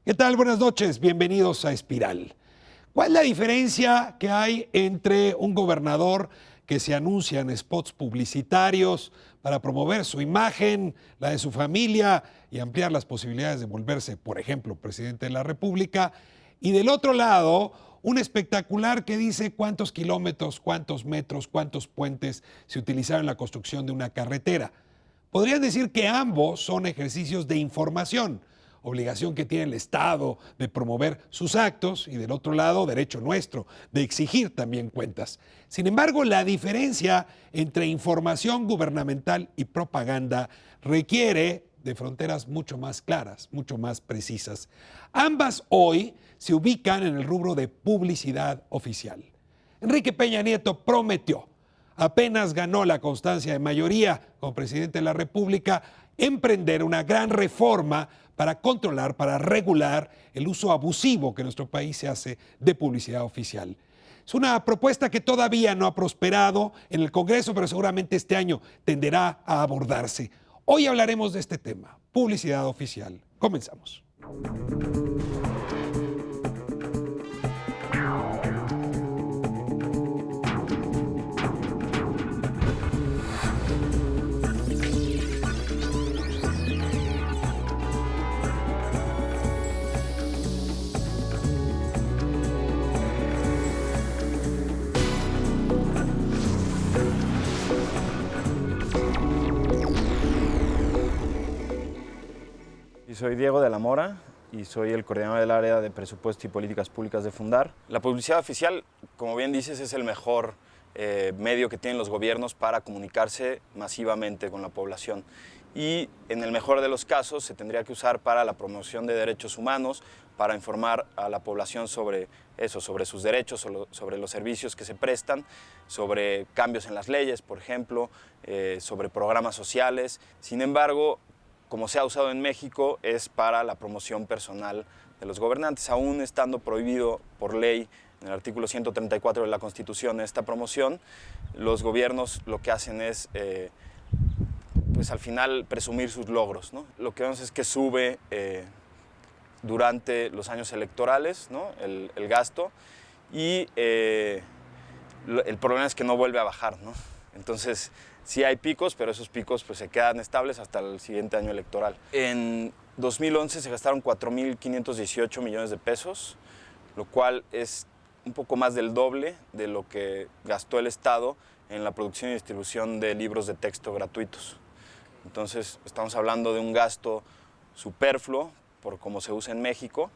¿Qué tal? Buenas noches, bienvenidos a Espiral. ¿Cuál es la diferencia que hay entre un gobernador que se anuncia en spots publicitarios para promover su imagen, la de su familia y ampliar las posibilidades de volverse, por ejemplo, presidente de la República, y del otro lado, un espectacular que dice cuántos kilómetros, cuántos metros, cuántos puentes se utilizaron en la construcción de una carretera? Podrían decir que ambos son ejercicios de información, obligación que tiene el Estado de promover sus actos y del otro lado, derecho nuestro de exigir también cuentas. Sin embargo, la diferencia entre información gubernamental y propaganda requiere de fronteras mucho más claras, mucho más precisas. Ambas hoy se ubican en el rubro de publicidad oficial. Enrique Peña Nieto prometió, apenas ganó la constancia de mayoría como presidente de la República, emprender una gran reforma para controlar, para regular el uso abusivo que nuestro país se hace de publicidad oficial. Es una propuesta que todavía no ha prosperado en el Congreso, pero seguramente este año tenderá a abordarse. Hoy hablaremos de este tema, publicidad oficial. Comenzamos. Soy Diego de la Mora y soy el coordinador del área de presupuesto y políticas públicas de Fundar. La publicidad oficial, como bien dices, es el mejor medio que tienen los gobiernos para comunicarse masivamente con la población. Y en el mejor de los casos se tendría que usar para la promoción de derechos humanos, para informar a la población sobre eso, sobre sus derechos, sobre los servicios que se prestan, sobre cambios en las leyes, por ejemplo, sobre programas sociales. Sin embargo, como se ha usado en México, es para la promoción personal de los gobernantes, aún estando prohibido por ley en el artículo 134 de la Constitución esta promoción. Los gobiernos lo que hacen es, pues al final, presumir sus logros, ¿no? Lo que vemos es que sube durante los años electorales, ¿no? el gasto, y el problema es que no vuelve a bajar, ¿no? Entonces, sí hay picos, pero esos picos pues, se quedan estables hasta el siguiente año electoral. En 2011 se gastaron 4.518 millones de pesos, lo cual es un poco más del doble de lo que gastó el Estado en la producción y distribución de libros de texto gratuitos. Entonces, estamos hablando de un gasto superfluo por cómo se usa en México,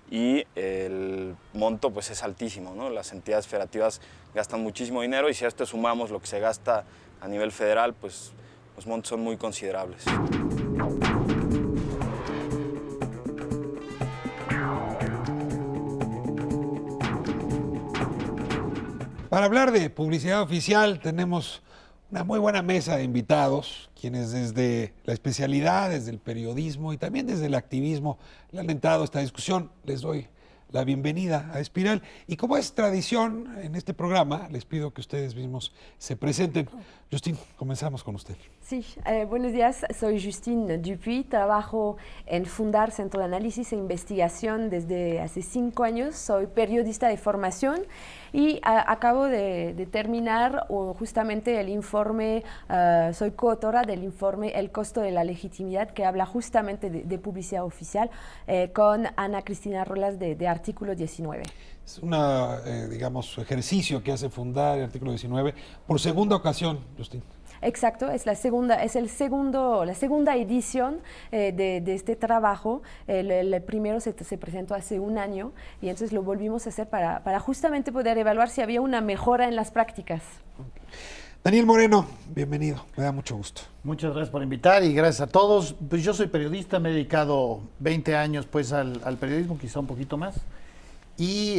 y el monto pues, es altísimo, ¿no? Las entidades federativas gastan muchísimo dinero y si a esto sumamos lo que se gasta a nivel federal, pues los montos son muy considerables. Para hablar de publicidad oficial tenemos una muy buena mesa de invitados, quienes desde la especialidad, desde el periodismo y también desde el activismo le han entrado a esta discusión. Les doy la bienvenida a Espiral. Y como es tradición en este programa, les pido que ustedes mismos se presenten. Justin, comenzamos con usted. Sí, buenos días, soy Justine Dupuy, trabajo en Fundar Centro de Análisis e Investigación desde hace 5 años, soy periodista de formación y acabo de terminar justamente el informe, soy coautora del informe El costo de la legitimidad, que habla justamente de publicidad oficial con Ana Cristina Rolas de Artículo 19. Es una, digamos, ejercicio que hace Fundar el Artículo 19 por segunda ocasión, Justin. Exacto, es la segunda edición de este trabajo. El primero se presentó hace un año y entonces lo volvimos a hacer para justamente poder evaluar si había una mejora en las prácticas. Daniel Moreno, bienvenido, me da mucho gusto. Muchas gracias por invitar y gracias a todos. Pues yo soy periodista, me he dedicado 20 años pues al periodismo, quizá un poquito más. Y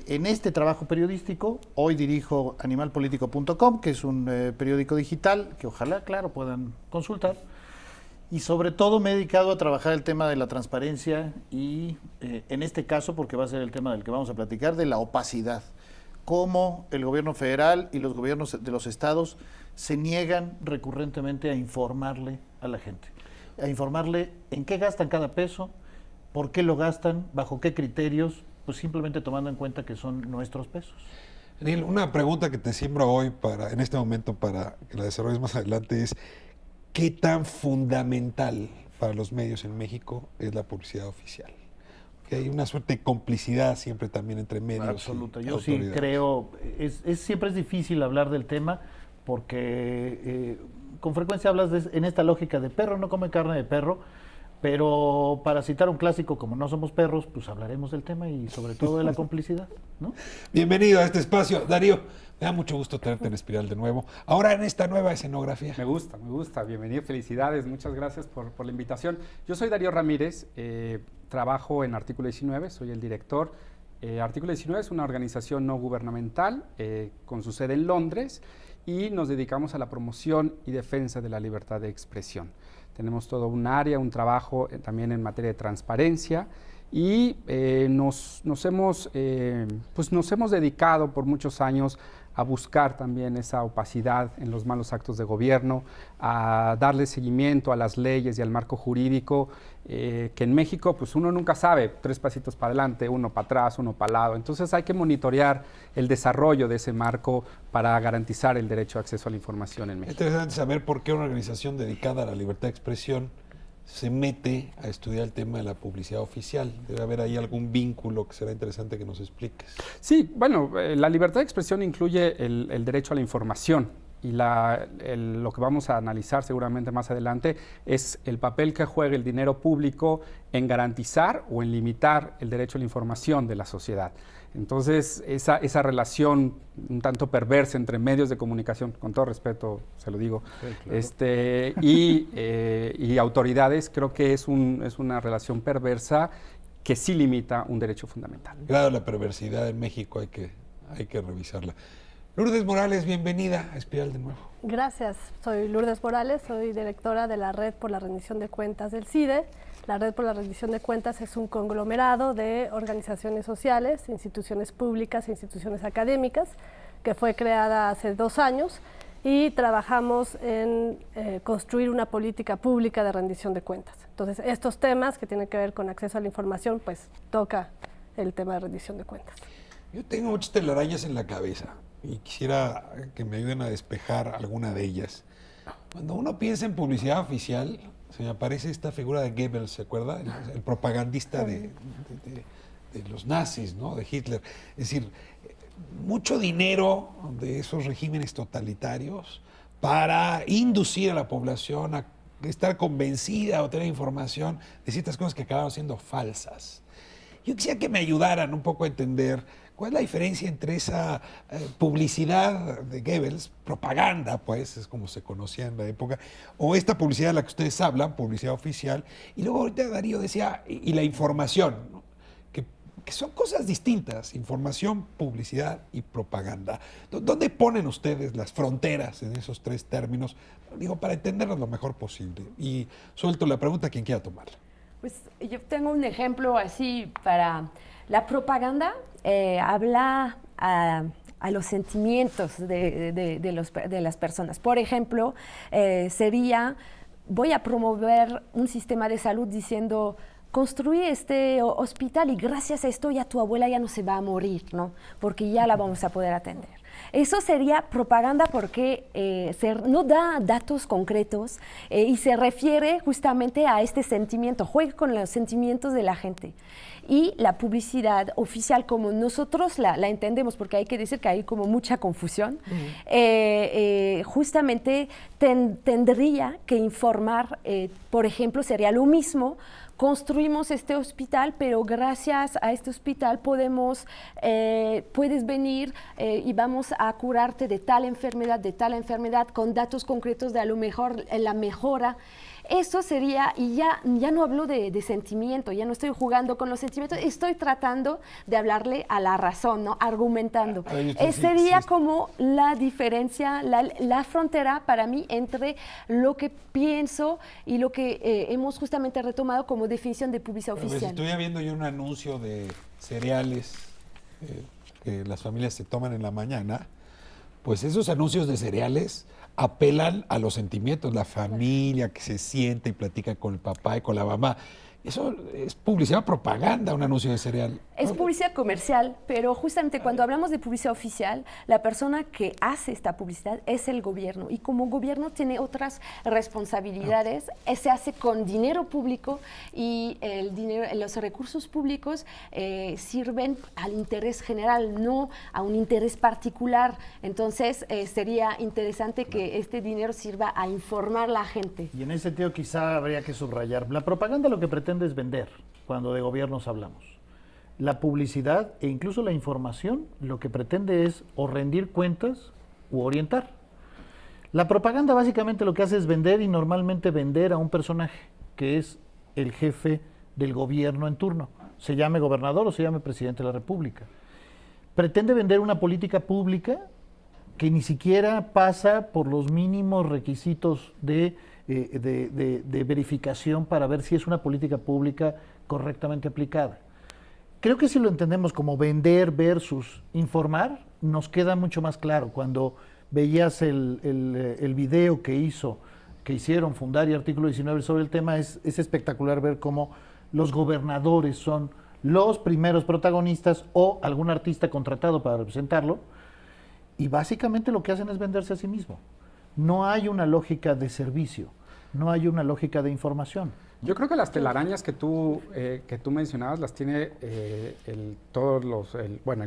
en este trabajo periodístico, hoy dirijo animalpolitico.com, que es un periódico digital que ojalá, claro, puedan consultar. Y sobre todo me he dedicado a trabajar el tema de la transparencia y en este caso, porque va a ser el tema del que vamos a platicar, de la opacidad. Cómo el gobierno federal y los gobiernos de los estados se niegan recurrentemente a informarle a la gente. A informarle en qué gastan cada peso, ¿Por qué lo gastan? ¿Bajo qué criterios? Pues simplemente tomando en cuenta que son nuestros pesos. Daniel, una pregunta que te siembro hoy en este momento para que la desarrolles más adelante es ¿qué tan fundamental para los medios en México es la publicidad oficial? Que hay una suerte de complicidad siempre también entre medios. Absoluta. Y Yo sí autoridades. creo, siempre es difícil hablar del tema porque con frecuencia hablas en esta lógica de perro no come carne de perro, pero para citar un clásico, como no somos perros, pues hablaremos del tema y sobre todo de la complicidad, ¿no? Bienvenido a este espacio. Darío, me da mucho gusto tenerte en Espiral de nuevo. Ahora en esta nueva escenografía. Me gusta. Bienvenido, felicidades, muchas gracias por la invitación. Yo soy Darío Ramírez, trabajo en Artículo 19, soy el director. Artículo 19 es una organización no gubernamental con su sede en Londres y nos dedicamos a la promoción y defensa de la libertad de expresión. Tenemos todo un área, un trabajo también en materia de transparencia y nos hemos dedicado por muchos años a buscar también esa opacidad en los malos actos de gobierno, a darle seguimiento a las leyes y al marco jurídico, que en México pues uno nunca sabe, 3 pasitos para adelante, 1 para atrás, 1 para el lado. Entonces hay que monitorear el desarrollo de ese marco para garantizar el derecho a acceso a la información en Es México. interesante saber por qué una organización dedicada a la libertad de expresión se mete a estudiar el tema de la publicidad oficial. Debe haber ahí algún vínculo que será interesante que nos expliques. Sí, bueno, la libertad de expresión incluye el derecho a la información y lo que vamos a analizar seguramente más adelante es el papel que juega el dinero público en garantizar o en limitar el derecho a la información de la sociedad. Entonces, esa relación un tanto perversa entre medios de comunicación, con todo respeto se lo digo, sí, claro. y autoridades, creo que es una relación perversa que sí limita un derecho fundamental. Claro, la perversidad en México hay que revisarla. Lourdes Morales, bienvenida a Espiral de nuevo. Gracias, soy Lourdes Morales, soy directora de la Red por la Rendición de Cuentas del CIDE. La Red por la Rendición de Cuentas es un conglomerado de organizaciones sociales, instituciones públicas e instituciones académicas, que fue creada hace 2 años y trabajamos en construir una política pública de rendición de cuentas. Entonces, estos temas que tienen que ver con acceso a la información, pues toca el tema de rendición de cuentas. Yo tengo muchas telarañas en la cabeza y quisiera que me ayuden a despejar alguna de ellas. Cuando uno piensa en publicidad oficial, se me aparece esta figura de Goebbels, ¿se acuerda? El propagandista de los nazis, ¿no? De Hitler. Es decir, mucho dinero de esos regímenes totalitarios para inducir a la población a estar convencida o tener información de ciertas cosas que acabaron siendo falsas. Yo quisiera que me ayudaran un poco a entender cuál es la diferencia entre esa publicidad de Goebbels, propaganda, pues, es como se conocía en la época, o esta publicidad de la que ustedes hablan, publicidad oficial, y luego ahorita Darío decía, y la información, ¿no? que son cosas distintas, información, publicidad y propaganda. ¿Dónde ponen ustedes las fronteras en esos 3 términos? Digo, para entenderlos lo mejor posible. Y suelto la pregunta a quien quiera tomarla. Pues yo tengo un ejemplo así para la propaganda, habla a los sentimientos de las personas. Por ejemplo, sería, voy a promover un sistema de salud diciendo, construí este hospital y gracias a esto ya tu abuela ya no se va a morir, ¿no? Porque ya la vamos a poder atender. Eso sería propaganda porque no da datos concretos y se refiere justamente a este sentimiento, juega con los sentimientos de la gente. Y la publicidad oficial, como nosotros la entendemos, porque hay que decir que hay como mucha confusión, justamente tendría que informar, por ejemplo, sería lo mismo, construimos este hospital, pero gracias a este hospital puedes venir y vamos a curarte de tal enfermedad, con datos concretos de a lo mejor la mejora. Eso sería, y ya no hablo de sentimiento, ya no estoy jugando con los sentimientos, estoy tratando de hablarle a la razón, ¿no? Argumentando. Sería como la diferencia, la frontera para mí entre lo que pienso y lo que hemos justamente retomado como definición de publicidad oficial. Si estuviera viendo yo un anuncio de cereales que las familias se toman en la mañana, pues esos anuncios de cereales apelan a los sentimientos, la familia que se siente y platica con el papá y con la mamá. Eso es publicidad propaganda, un anuncio de cereal. Es publicidad comercial, pero justamente cuando hablamos de publicidad oficial, la persona que hace esta publicidad es el gobierno. Y como gobierno tiene otras responsabilidades, se hace con dinero público y el dinero, los recursos públicos sirven al interés general, no a un interés particular. Entonces, sería interesante que este dinero sirva a informar a la gente. Y en ese sentido quizá habría que subrayar. La propaganda lo que pretende es vender, cuando de gobiernos hablamos. La publicidad e incluso la información lo que pretende es o rendir cuentas u orientar. La propaganda básicamente lo que hace es vender y normalmente vender a un personaje que es el jefe del gobierno en turno, se llame gobernador o se llame presidente de la República. Pretende vender una política pública que ni siquiera pasa por los mínimos requisitos de verificación para ver si es una política pública correctamente aplicada. Creo que si lo entendemos como vender versus informar, nos queda mucho más claro. Cuando veías el video que hicieron Fundar y Artículo 19 sobre el tema, es espectacular ver cómo los gobernadores son los primeros protagonistas o algún artista contratado para representarlo, y básicamente lo que hacen es venderse a sí mismo. No hay una lógica de servicio, no hay una lógica de información. Yo creo que las telarañas que tú mencionabas las tiene el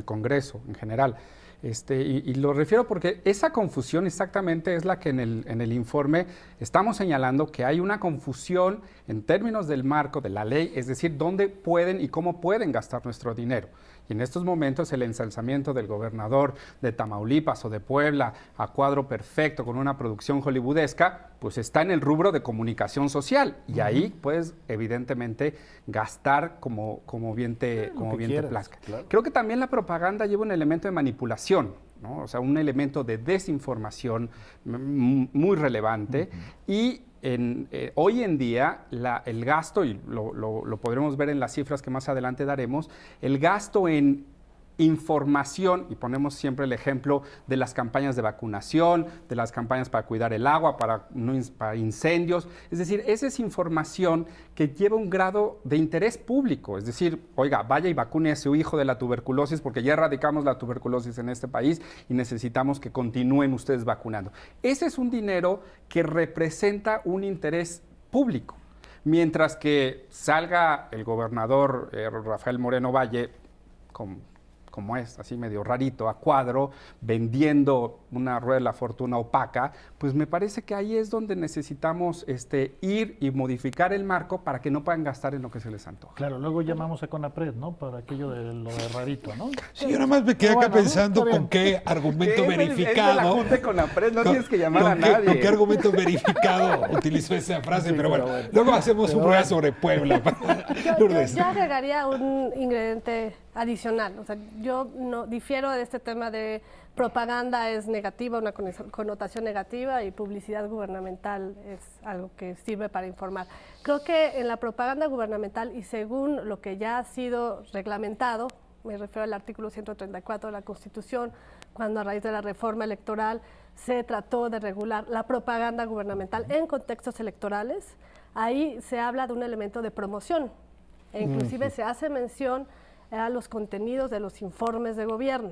Congreso en general. Y lo refiero porque esa confusión exactamente es la que en el informe estamos señalando, que hay una confusión en términos del marco de la ley, es decir, dónde pueden y cómo pueden gastar nuestro dinero. Y en estos momentos el ensalzamiento del gobernador de Tamaulipas o de Puebla a cuadro perfecto con una producción hollywoodesca, pues está en el rubro de comunicación social. Y ahí puedes evidentemente gastar como bien te plazca. Claro. Creo que también la propaganda lleva un elemento de manipulación, ¿no? O sea, un elemento de desinformación muy relevante. Y hoy en día el gasto, y lo podremos ver en las cifras que más adelante daremos, el gasto en información, y ponemos siempre el ejemplo de las campañas de vacunación, de las campañas para cuidar el agua, para incendios, es decir, esa es información que lleva un grado de interés público, es decir, oiga, vaya y vacune a su hijo de la tuberculosis porque ya erradicamos la tuberculosis en este país y necesitamos que continúen ustedes vacunando. Ese es un dinero que representa un interés público, mientras que salga el gobernador Rafael Moreno Valle como es, así medio rarito, a cuadro, vendiendo una rueda de la fortuna opaca, pues me parece que ahí es donde necesitamos ir y modificar el marco para que no puedan gastar en lo que se les antoja. Claro, luego llamamos a CONAPRED, ¿no? Para aquello de lo de rarito, ¿no? Sí, yo nada más me quedé acá pensando con qué argumento verificado. Es de la Junta de CONAPRED, no tienes que llamar a nadie. ¿Con qué argumento verificado utilizó esa frase? Pero bueno, luego hacemos un programa sobre Puebla. Yo agregaría un ingrediente adicional. O sea, yo no difiero de este tema de propaganda es negativa, una connotación negativa, y publicidad gubernamental es algo que sirve para informar. Creo que en la propaganda gubernamental, y según lo que ya ha sido reglamentado, me refiero al artículo 134 de la Constitución, cuando a raíz de la reforma electoral se trató de regular la propaganda gubernamental en contextos electorales, ahí se habla de un elemento de promoción, e inclusive se hace mención a los contenidos de los informes de gobierno.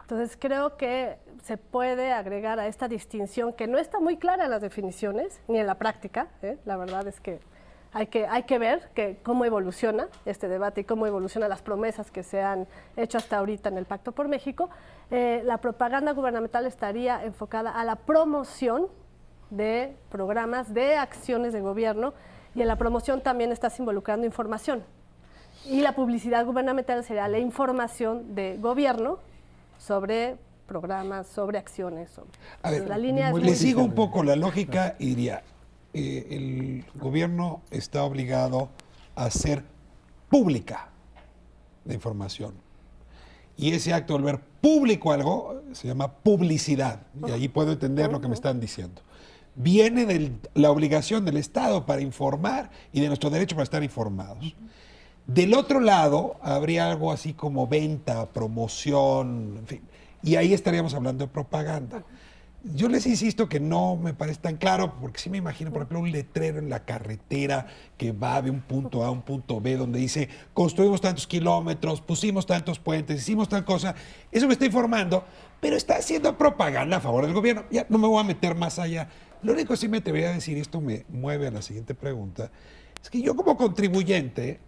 Entonces creo que se puede agregar a esta distinción, que no está muy clara en las definiciones ni en la práctica, la verdad es que hay que ver cómo evoluciona este debate y cómo evolucionan las promesas que se han hecho hasta ahorita en el Pacto por México. La propaganda gubernamental estaría enfocada a la promoción de programas, de acciones de gobierno, y en la promoción también estás involucrando información. Y la publicidad gubernamental sería la información de gobierno sobre programas, sobre acciones. A ver, la línea le sigo un poco la lógica y diría, el gobierno está obligado a hacer pública la información. Y ese acto de volver público algo se llama publicidad. Y ahí puedo entender lo que me están diciendo. Viene de la obligación del Estado para informar y de nuestro derecho para estar informados. Del otro lado, habría algo así como venta, promoción, en fin. Y ahí estaríamos hablando de propaganda. Yo les insisto que no me parece tan claro, porque sí me imagino, por ejemplo, un letrero en la carretera que va de un punto A a un punto B, donde dice, construimos tantos kilómetros, pusimos tantos puentes, hicimos tal cosa. Eso me está informando, pero está haciendo propaganda a favor del gobierno. Ya no me voy a meter más allá. Lo único que sí me atrevería a decir, y esto me mueve a la siguiente pregunta, es que yo como contribuyente,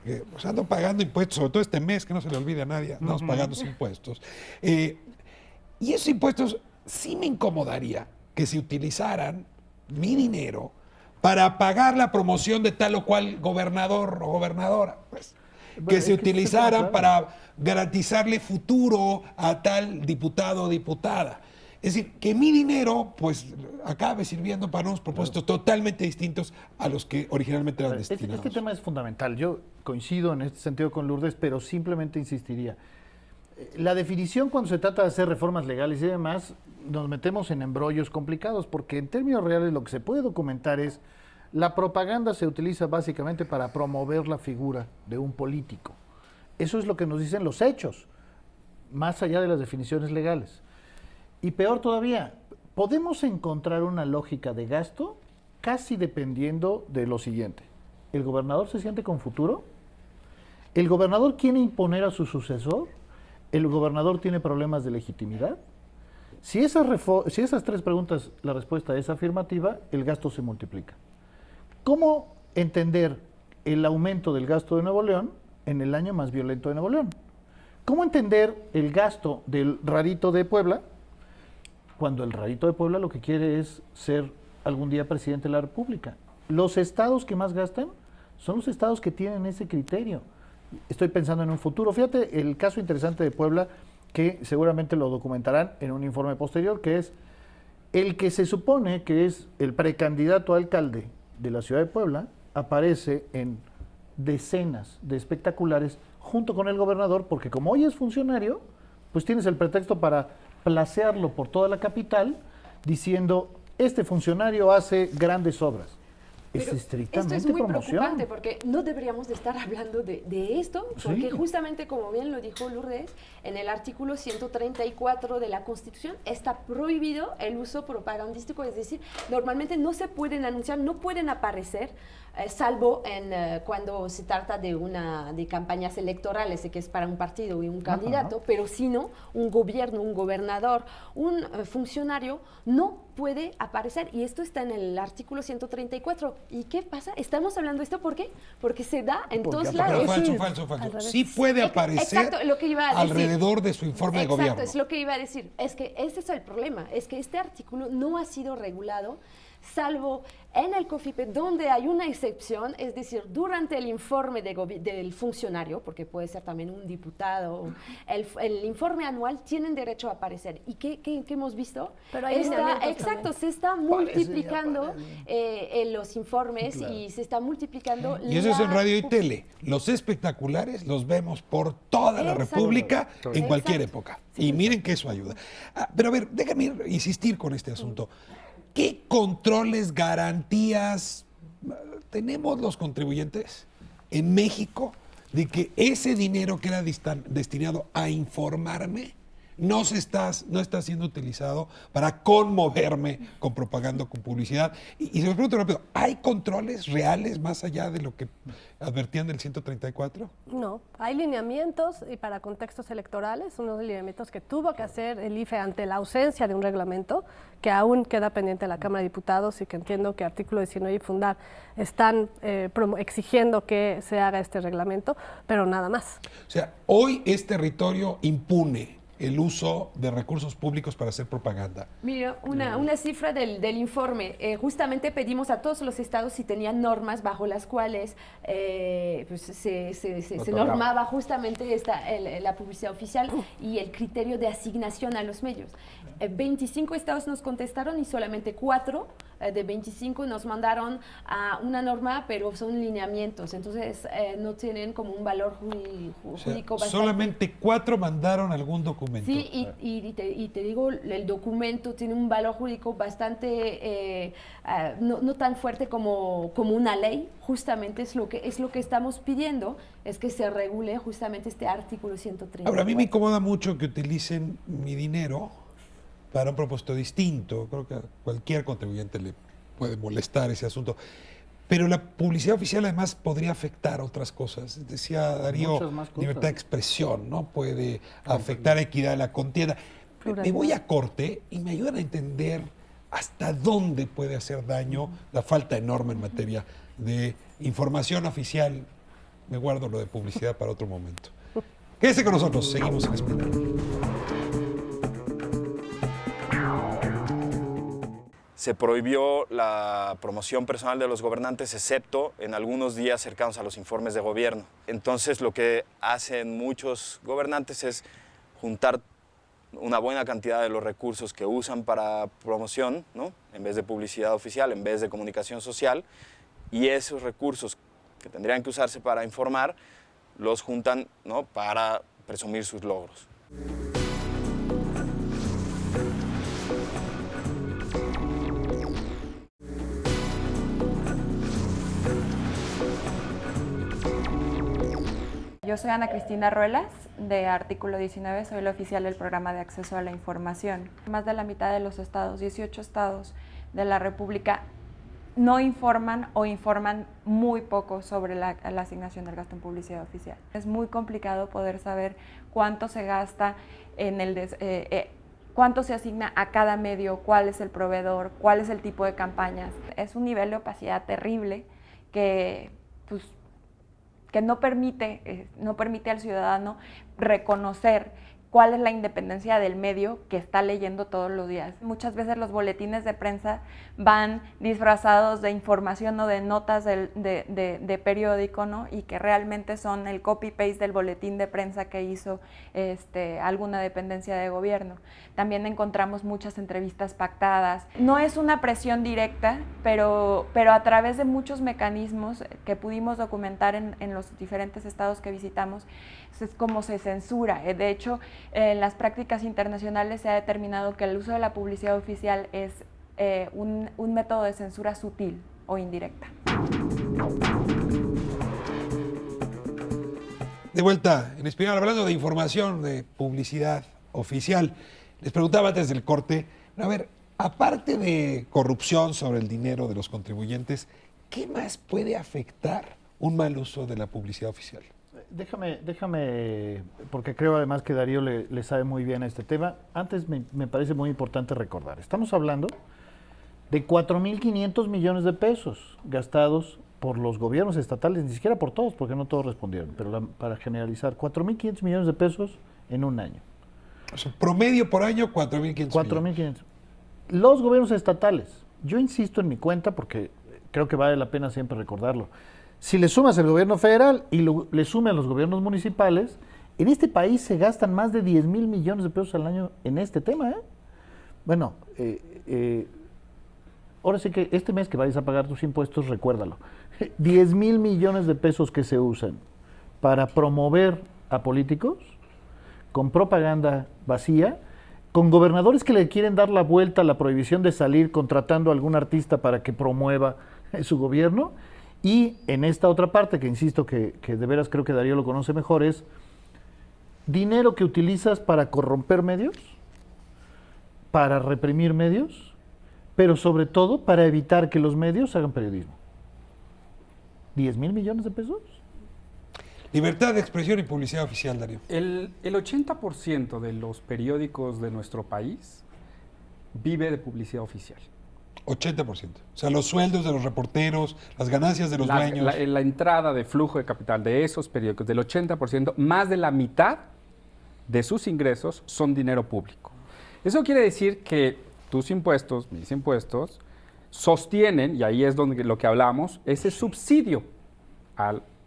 que pues, ando pagando impuestos, sobre todo este mes, que no se le olvide a nadie, andamos pagando esos impuestos. Y esos impuestos sí me incomodaría que se utilizaran mi dinero para pagar la promoción de tal o cual gobernador o gobernadora. Pues, que se utilizaran para garantizarle futuro a tal diputado o diputada. Es decir, que mi dinero pues acabe sirviendo para unos propósitos totalmente distintos a los que originalmente eran destinados. Este tema es fundamental. Yo coincido en este sentido con Lourdes, pero simplemente insistiría. La definición cuando se trata de hacer reformas legales y demás, nos metemos en embrollos complicados, porque en términos reales lo que se puede documentar es la propaganda se utiliza básicamente para promover la figura de un político. Eso es lo que nos dicen los hechos, más allá de las definiciones legales. Y peor todavía, podemos encontrar una lógica de gasto casi dependiendo de lo siguiente. ¿El gobernador se siente con futuro? ¿El gobernador quiere imponer a su sucesor? ¿El gobernador tiene problemas de legitimidad? Si esas tres preguntas, la respuesta es afirmativa, el gasto se multiplica. ¿Cómo entender el aumento del gasto de Nuevo León en el año más violento de Nuevo León? ¿Cómo entender el gasto del rarito de Puebla cuando el rarito de Puebla lo que quiere es ser algún día presidente de la República? Los estados que más gastan son los estados que tienen ese criterio. Estoy pensando en un futuro. Fíjate el caso interesante de Puebla, que seguramente lo documentarán en un informe posterior, que es el que se supone que es el precandidato a alcalde de la ciudad de Puebla, aparece en decenas de espectaculares junto con el gobernador, porque como hoy es funcionario, pues tienes el pretexto para placearlo por toda la capital diciendo, este funcionario hace grandes obras. Es estrictamente esto es muy promoción. preocupante porque no deberíamos de estar hablando de esto, porque justamente como bien lo dijo Lourdes, en el artículo 134 de la Constitución está prohibido el uso propagandístico, es decir, normalmente no se pueden anunciar, no pueden aparecer, salvo cuando se trata de campañas electorales, que es para un partido y un candidato, pero si no, un gobierno, un gobernador, un funcionario no puede aparecer, y esto está en el artículo 134. ¿Y qué pasa? Estamos hablando de esto, ¿por qué? Porque se da en todos lados. Falso. Sí puede aparecer exacto, lo que iba a decir. Alrededor de su informe de gobierno. Exacto, es lo que iba a decir. Es que ese es el problema, es que este artículo no ha sido regulado, salvo en el COFIPE, donde hay una excepción, es decir, durante el informe del funcionario, porque puede ser también un diputado, el informe anual tienen derecho a aparecer. ¿Y qué hemos visto? Pero hay exacto, se está multiplicando los informes, claro, y se está multiplicando. Y eso es en radio y tele. Los espectaculares los vemos por toda la República en cualquier época. Y miren que eso ayuda. Pero a ver, déjame insistir con este asunto. ¿Qué controles, garantías tenemos los contribuyentes en México de que ese dinero que era destinado a informarme no está siendo utilizado para conmoverme con propaganda o con publicidad? Y se los pregunto rápido, ¿hay controles reales más allá de lo que advertían del 134? No, hay lineamientos y para contextos electorales, unos lineamientos que tuvo que hacer el IFE ante la ausencia de un reglamento que aún queda pendiente de la Cámara de Diputados y que entiendo que artículo 19 y Fundar están exigiendo que se haga este reglamento, pero nada más. O sea, hoy es territorio impune el uso de recursos públicos para hacer propaganda. Mira, una cifra del informe. Justamente pedimos a todos los estados si tenían normas bajo las cuales pues se normaba justamente la publicidad oficial y el criterio de asignación a los medios. 25 estados nos contestaron y solamente 4 de 25 nos mandaron a una norma, pero son lineamientos, entonces no tienen como un valor jurídico bastante. Solamente 4 mandaron algún documento. Sí, y te digo, el documento tiene un valor jurídico bastante, no tan fuerte como una ley. Justamente es lo que estamos pidiendo, es que se regule justamente este artículo 130. Ahora, a mí me incomoda mucho que utilicen mi dinero para un propósito distinto. Creo que a cualquier contribuyente le puede molestar ese asunto. Pero la publicidad oficial además podría afectar otras cosas. Decía Darío, Muchas más cosas. libertad de expresión, ¿no? Puede afectar equidad de la contienda. Me voy a corte y me ayudan a entender hasta dónde puede hacer daño la falta de norma en materia de información oficial. Me guardo lo de publicidad para otro momento. Quédese con nosotros, seguimos en Espiral. Se prohibió la promoción personal de los gobernantes, excepto en algunos días cercanos a los informes de gobierno. Entonces, lo que hacen muchos gobernantes es juntar una buena cantidad de los recursos que usan para promoción, ¿no? En vez de publicidad oficial, en vez de comunicación social, y esos recursos que tendrían que usarse para informar, los juntan, ¿no? Para presumir sus logros. Yo soy Ana Cristina Ruelas, de Artículo 19, soy la oficial del Programa de Acceso a la Información. Más de la mitad de los estados, 18 estados de la República, no informan o informan muy poco sobre la asignación del gasto en publicidad oficial. Es muy complicado poder saber cuánto se gasta en cuánto se asigna a cada medio, cuál es el proveedor, cuál es el tipo de campañas. Es un nivel de opacidad terrible que no permite al ciudadano reconocer cuál es la independencia del medio que está leyendo todos los días. Muchas veces los boletines de prensa van disfrazados de información o de notas de periódico, ¿no? Y que realmente son el copy-paste del boletín de prensa que hizo alguna dependencia de gobierno. También encontramos muchas entrevistas pactadas. No es una presión directa, pero a través de muchos mecanismos que pudimos documentar en los diferentes estados que visitamos, es como se censura. De hecho, en las prácticas internacionales se ha determinado que el uso de la publicidad oficial es un método de censura sutil o indirecta. De vuelta en Espiral, hablando de información, de publicidad oficial. Les preguntaba antes del corte, a ver, aparte de corrupción sobre el dinero de los contribuyentes, ¿qué más puede afectar un mal uso de la publicidad oficial? Déjame, porque creo además que Darío le sabe muy bien a este tema. Antes me parece muy importante recordar, estamos hablando de 4.500 millones de pesos gastados por los gobiernos estatales, ni siquiera por todos, porque no todos respondieron, pero para generalizar, 4.500 millones de pesos en un año. O sea, promedio por año, 4.500 4.500. Los gobiernos estatales, yo insisto en mi cuenta porque creo que vale la pena siempre recordarlo. Si le sumas el gobierno federal y le sumas los gobiernos municipales, en este país se gastan más de 10,000 millones de pesos al año en este tema. Bueno, ahora sí que este mes que vayas a pagar tus impuestos, recuérdalo. 10,000 millones de pesos que se usan para promover a políticos con propaganda vacía, con gobernadores que le quieren dar la vuelta a la prohibición de salir contratando a algún artista para que promueva su gobierno. Y en esta otra parte, que insisto que de veras creo que Darío lo conoce mejor, es dinero que utilizas para corromper medios, para reprimir medios, pero sobre todo para evitar que los medios hagan periodismo. ¿10,000 millones de pesos? Libertad de expresión y publicidad oficial, Darío. El 80% de los periódicos de nuestro país vive de publicidad oficial. 80%. O sea, los sueldos de los reporteros, las ganancias de los dueños. La entrada de flujo de capital de esos periódicos, del 80%, más de la mitad de sus ingresos son dinero público. Eso quiere decir que tus impuestos, mis impuestos, sostienen, y ahí es donde lo que hablamos, ese subsidio,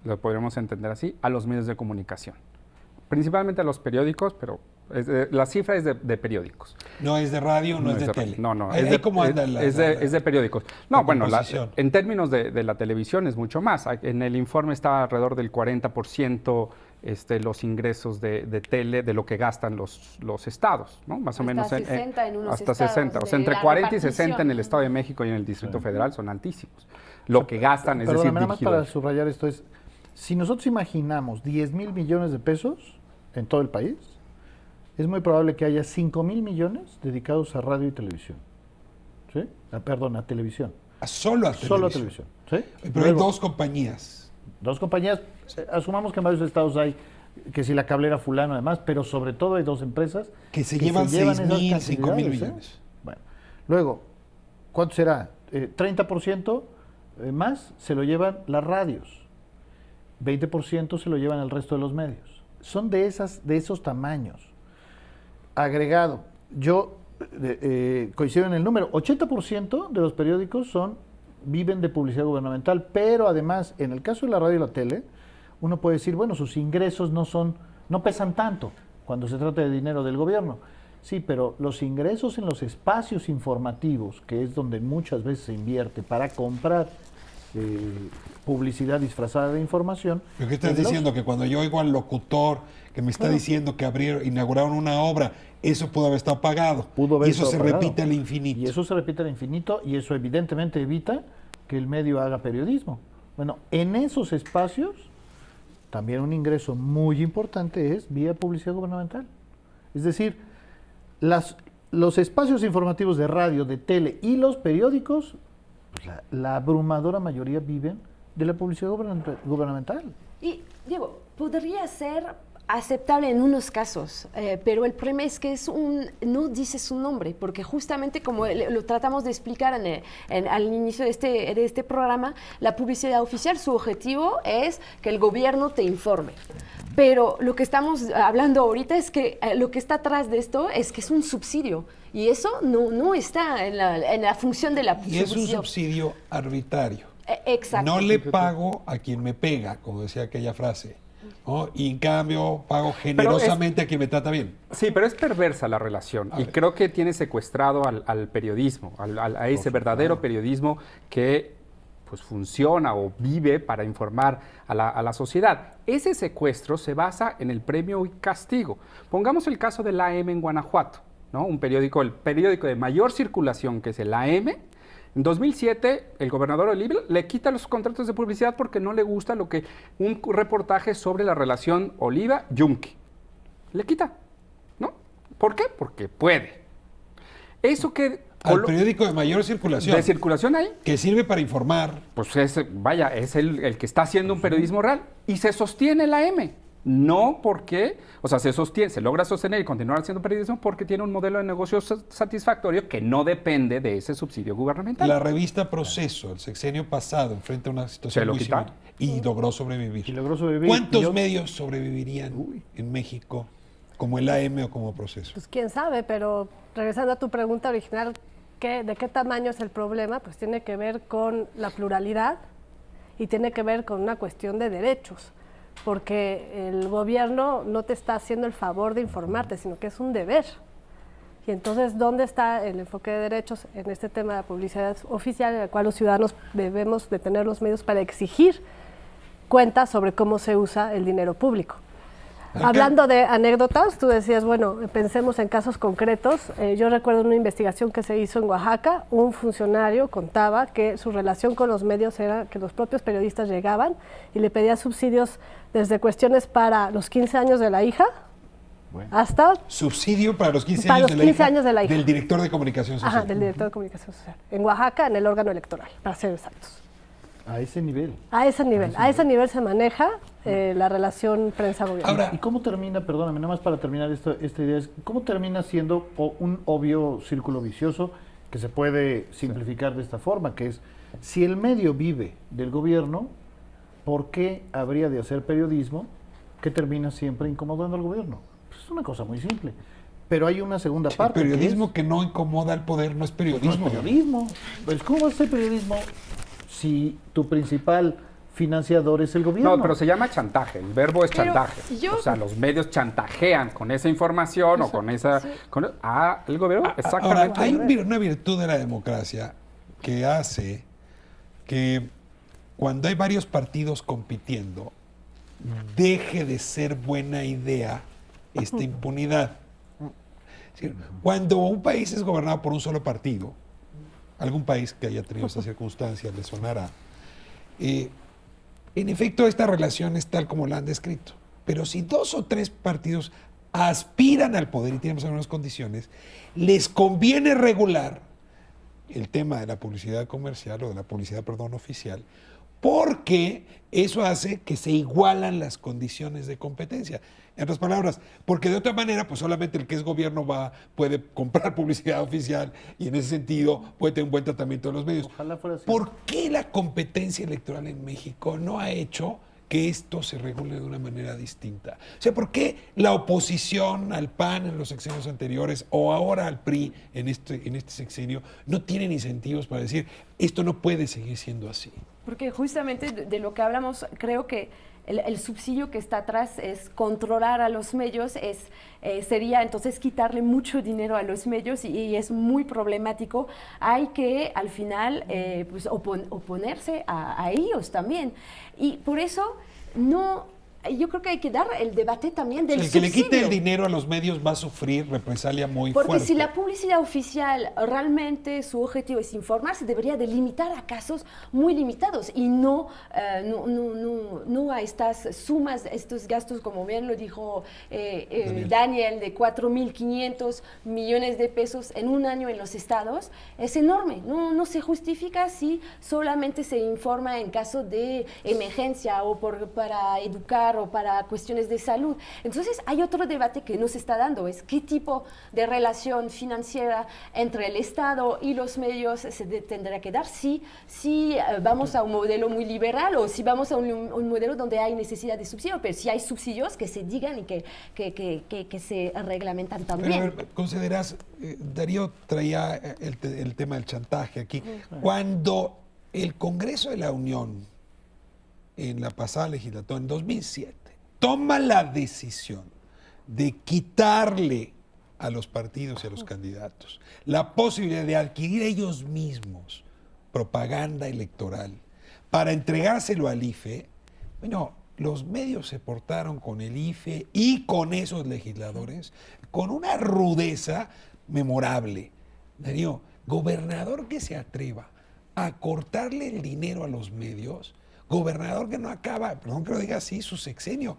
lo podríamos entender así, a los medios de comunicación. Principalmente a los periódicos, pero la cifra es de periódicos. No es de radio, no es de tele. No, es de periódicos. No, bueno, en términos de la televisión es mucho más. En el informe está alrededor del 40% los ingresos de tele de lo que gastan los estados, ¿no? Más o menos. 60 en unos hasta estados 60. O sea, entre 40 y 60 en el Estado de México y en el Distrito Federal son altísimos. Lo que gastan, es decir, nada más para subrayar esto es, si nosotros imaginamos 10,000 millones de pesos en todo el país, es muy probable que haya 5,000 millones dedicados a radio y televisión. ¿Sí? Perdón, a televisión. Solo a televisión. Solo a televisión. ¿Sí? Pero hay dos compañías. Dos compañías, asumamos que en varios estados hay, que si la cablera fulano además, pero sobre todo hay dos empresas Que se llevan 6,000, esas 5,000 cantidades, millones. Bueno, luego, ¿cuánto será? 30% más se lo llevan las radios, 20% se lo llevan el resto de los medios. Son de esos tamaños. Agregado, yo coincido en el número, 80% de los periódicos viven de publicidad gubernamental, pero además, en el caso de la radio y la tele, uno puede decir, bueno, sus ingresos no pesan tanto cuando se trata de dinero del gobierno. Sí, pero los ingresos en los espacios informativos, que es donde muchas veces se invierte para comprar publicidad disfrazada de información. ¿Pero qué estás diciendo? Que cuando yo oigo al locutor que me está diciendo que inauguraron una obra, eso pudo haber estado pagado. Y eso se repite al infinito. Y eso se repite al infinito y eso evidentemente evita que el medio haga periodismo. Bueno, en esos espacios también un ingreso muy importante es vía publicidad gubernamental. Es decir, los espacios informativos de radio, de tele y los periódicos, pues la abrumadora mayoría viven de la publicidad gubernamental. Y, Diego, podría ser aceptable en unos casos, pero el problema es que no dice su nombre, porque justamente como lo tratamos de explicar al inicio de este programa, la publicidad oficial, su objetivo es que el gobierno te informe. Pero lo que estamos hablando ahorita es que lo que está atrás de esto es que es un subsidio, y eso no está en la función de la publicidad. Y es un subsidio arbitrario. Exacto. No le pago a quien me pega, como decía aquella frase, ¿no? Y en cambio pago generosamente a quien me trata bien. Sí, pero es perversa la relación y creo que tiene secuestrado al periodismo, a ese verdadero periodismo que pues funciona o vive para informar a la sociedad. Ese secuestro se basa en el premio y castigo. Pongamos el caso del AM en Guanajuato, ¿no? El periódico de mayor circulación, que es el AM. En 2007, el gobernador Oliva le quita los contratos de publicidad porque no le gusta un reportaje sobre la relación Oliva-Yunque. Le quita, ¿no? ¿Por qué? Porque puede. Eso que... Al periódico de mayor circulación. ¿De circulación ahí? Que sirve para informar. Pues es el que está haciendo un periodismo real. Y se sostiene la M. No porque, se logra sostener y continuar haciendo periodismo porque tiene un modelo de negocio satisfactorio que no depende de ese subsidio gubernamental. La revista Proceso, el sexenio pasado, enfrenta una situación muy similar y logró sobrevivir. ¿Cuántos medios sobrevivirían en México como el AM o como Proceso? Pues quién sabe, pero regresando a tu pregunta original, ¿de qué tamaño es el problema? Pues tiene que ver con la pluralidad y tiene que ver con una cuestión de derechos. Porque el gobierno no te está haciendo el favor de informarte, sino que es un deber. Y entonces, ¿dónde está el enfoque de derechos en este tema de la publicidad oficial, en el cual los ciudadanos debemos de tener los medios para exigir cuentas sobre cómo se usa el dinero público? Hablando de anécdotas, tú decías, bueno, pensemos en casos concretos. Yo recuerdo una investigación que se hizo en Oaxaca. Un funcionario contaba que su relación con los medios era que los propios periodistas llegaban y le pedían subsidios desde cuestiones para los 15 años de la hija hasta... Subsidio para los 15 para años, los 15 años de la hija. Del director de comunicación social. Ajá, del director de comunicación social. En Oaxaca, en el órgano electoral, para ser exactos. A ese nivel. A ese nivel se maneja la relación prensa-gobierno. Ahora, ¿y cómo termina, perdóname, nada más para terminar esta idea, cómo termina siendo un obvio círculo vicioso que se puede simplificar de esta forma, que es, si el medio vive del gobierno, ¿por qué habría de hacer periodismo que termina siempre incomodando al gobierno? Pues es una cosa muy simple. Pero hay una segunda parte. El periodismo que no incomoda al poder no es periodismo. No es periodismo. Pues, ¿cómo va a ser periodismo si tu principal financiador es el gobierno? No, pero se llama chantaje, el verbo es chantaje. O sea, los medios chantajean con esa información o con esa... el gobierno, exactamente. Ahora, hay una virtud de la democracia que hace que cuando hay varios partidos compitiendo, deje de ser buena idea esta impunidad. Es decir, cuando un país es gobernado por un solo partido, algún país que haya tenido esa circunstancia le sonará, en efecto esta relación es tal como la han descrito. Pero si 2 o 3 partidos aspiran al poder y tienen algunas condiciones, les conviene regular el tema de la publicidad comercial o de la publicidad, perdón, oficial, porque eso hace que se igualan las condiciones de competencia. En otras palabras, porque de otra manera, pues solamente el que es gobierno puede comprar publicidad oficial y en ese sentido puede tener un buen tratamiento de los medios. Ojalá fuera así. ¿Por qué la competencia electoral en México no ha hecho que esto se regule de una manera distinta? O sea, ¿por qué la oposición al PAN en los sexenios anteriores o ahora al PRI en este sexenio no tienen incentivos para decir esto no puede seguir siendo así? Porque justamente de lo que hablamos, creo que el subsidio que está atrás es controlar a los medios, sería entonces quitarle mucho dinero a los medios y es muy problemático. Hay que al final pues oponerse a ellos también. Y por eso yo creo que hay que dar el debate también del subsidio. El que le quite el dinero a los medios va a sufrir represalia muy fuerte. Porque si la publicidad oficial realmente su objetivo es informar, se debería de limitar a casos muy limitados y no a estas sumas, estos gastos, como bien lo dijo Daniel, de 4.500 millones de pesos en un año en los estados. Es enorme. No se justifica si solamente se informa en caso de emergencia o para educar o para cuestiones de salud. Entonces hay otro debate que no se está dando, es qué tipo de relación financiera entre el Estado y los medios se tendrá que dar, si vamos a un modelo muy liberal o si vamos a un modelo donde hay necesidad de subsidio, pero si hay subsidios que se digan y que se reglamentan también. Pero a ver, consideras, Darío traía el tema del chantaje aquí, cuando el Congreso de la Unión en la pasada legislatura, en 2007, toma la decisión de quitarle a los partidos y a los candidatos la posibilidad de adquirir ellos mismos propaganda electoral para entregárselo al IFE. Bueno, los medios se portaron con el IFE y con esos legisladores con una rudeza memorable. Darío, gobernador que se atreva a cortarle el dinero a los medios, gobernador que no acaba, perdón que lo diga así, su sexenio.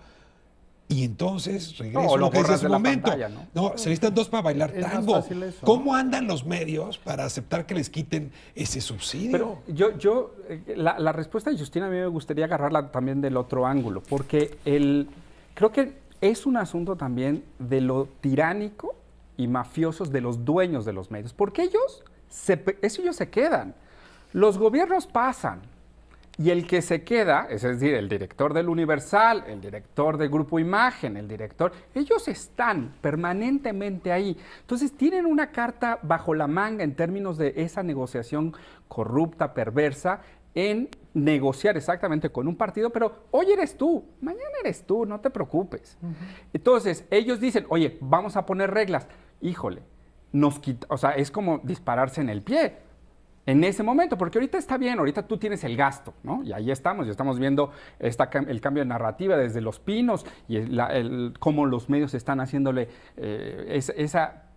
Y entonces regreso a lo que dice hace un momento. Pantalla, ¿no? Se necesitan dos para bailar Es más tango. fácil eso. ¿Cómo andan los medios para aceptar que les quiten ese subsidio? Pero la respuesta de Justina a mí me gustaría agarrarla también del otro ángulo, porque creo que es un asunto también de lo tiránico y mafiosos de los dueños de los medios, porque ellos se quedan. Los gobiernos pasan. Y el que se queda, es decir, el director del Universal, el director del Grupo Imagen, ellos están permanentemente ahí. Entonces tienen una carta bajo la manga en términos de esa negociación corrupta, perversa, en negociar exactamente con un partido, pero hoy eres tú, mañana eres tú, no te preocupes. Entonces ellos dicen, oye, vamos a poner reglas. Híjole, es como dispararse en el pie. En ese momento, porque ahorita está bien, ahorita tú tienes el gasto, ¿no? Y ahí estamos, ya estamos viendo el cambio de narrativa desde Los Pinos y cómo los medios están haciéndole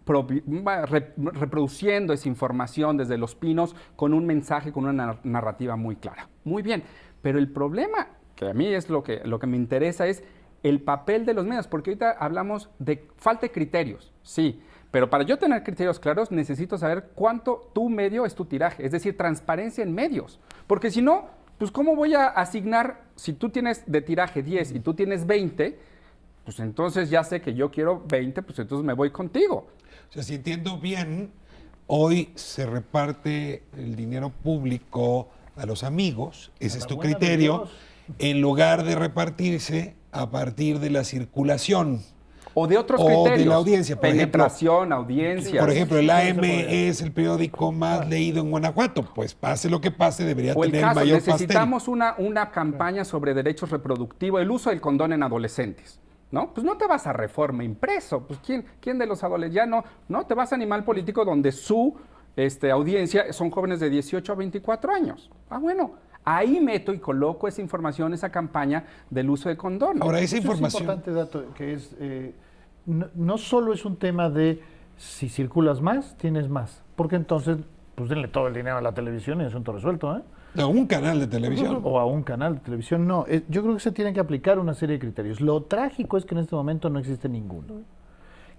reproduciendo esa información desde Los Pinos con un mensaje, con una narrativa muy clara. Muy bien, pero el problema, que a mí es lo que me interesa, es el papel de los medios, porque ahorita hablamos de falta de criterios, sí. Pero para yo tener criterios claros, necesito saber cuánto tu medio es tu tiraje, es decir, transparencia en medios. Porque si no, pues ¿cómo voy a asignar, si tú tienes de tiraje 10 y tú tienes 20, pues entonces ya sé que yo quiero 20, pues entonces me voy contigo. O sea, si entiendo bien, hoy se reparte el dinero público a los amigos, ese es tu criterio, en lugar de repartirse a partir de la circulación. O de otros criterios. De la audiencia. Penetración, audiencia. Por ejemplo, el AM es el periódico más leído en Guanajuato. Pues pase lo que pase, debería tener el mayor pastel. Necesitamos una campaña sobre derechos reproductivos, el uso del condón en adolescentes. ¿No? Pues no te vas a Reforma impreso. Pues ¿quién de los adolescentes? Ya no te vas a Animal Político donde su audiencia son jóvenes de 18 a 24 años. Bueno. Ahí meto y coloco esa información, esa campaña del uso de condón. Ahora, esa información... Es un importante dato, que es, no solo es un tema de si circulas más, tienes más. Porque entonces, pues denle todo el dinero a la televisión y asunto resuelto, ¿eh? A un canal de televisión. O a un canal de televisión, no. Yo creo que se tienen que aplicar una serie de criterios. Lo trágico es que en este momento no existe ninguno.